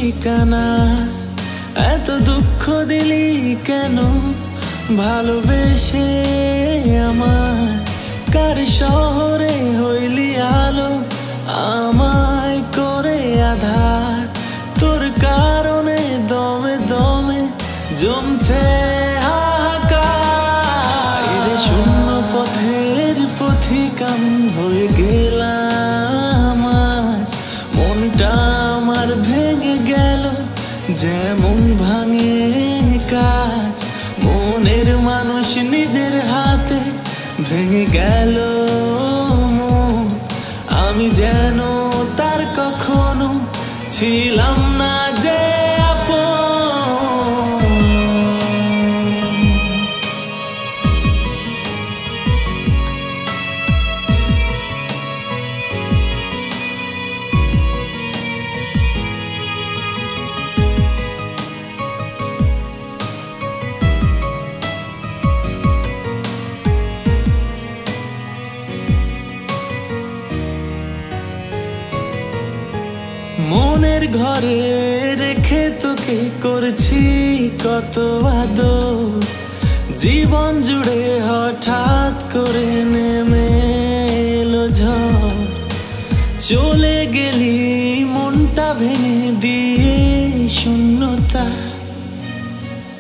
ঠিকানা। এত দুঃখ দিলি কেন ভালোবেসে আমার? কার শহরে হইলি আলো আমায় করে আধার? তোর কারণে দমে দমে জমছে হাহাকার। শূন্য পথের পথিকাম হয়ে গেলাম আজ। মনটা আমার ভেঙে গেল যেমন ভাঙে কাজ। মনের মানুষ নিজের হাতে ভেঙে গেল মন। আমি যেন তার কখনো ছিলাম না যে আপন। মনের ঘরে রেখে তোকে করছি কত আদর। জীবন জুড়ে হঠাৎ করে নেমে এলো ঝড়। চলে গেলি মনটা ভেঙে দিয়ে শূন্যতা।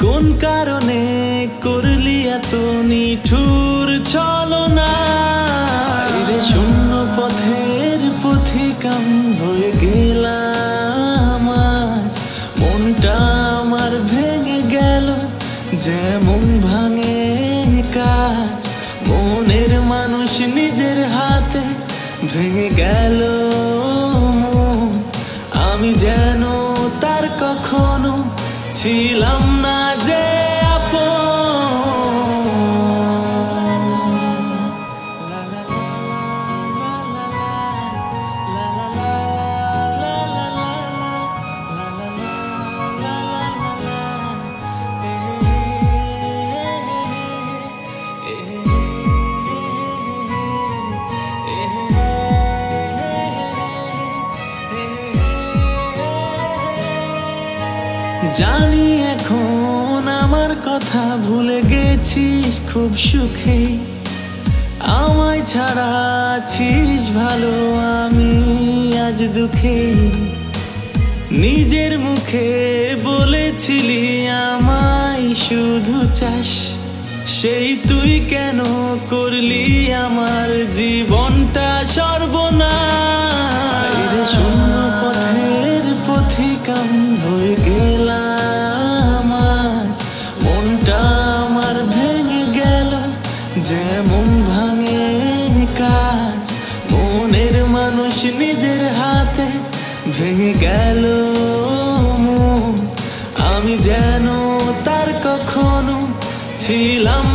কোন কারণে করলি এত নিঠুর ছলনা? শূন্য পথের পথিকাম হয়ে গেলাম আজ। মনটা আমার ভেঙে গেল যেমন ভাঙে কাজ। মনের মানুষ নিজের হাতে ভেঙে গেল মন। আমি যেন তার কখনো ছিলাম না যে আপন। জানি এখন আমার কথা ভুলে গেছিস খুব সুখে। আমায় ছাড়া আছিস ভালো, আমি আজ দুঃখে। নিজের মুখে বলেছিলি আমায় শুধু চাস, সেই তুই কেন করলি আমার জীবনটা সর্বনাশ। শূন্য পথের পথিকাম হয়ে গেলাম আজ। মনটা আমার ভেঙে গেল যেমন ভাঙে কাজ। মনের মানুষ নিজের হাতে ভেঙে গেল মন। আমি যেন তার কখনো ছিলাম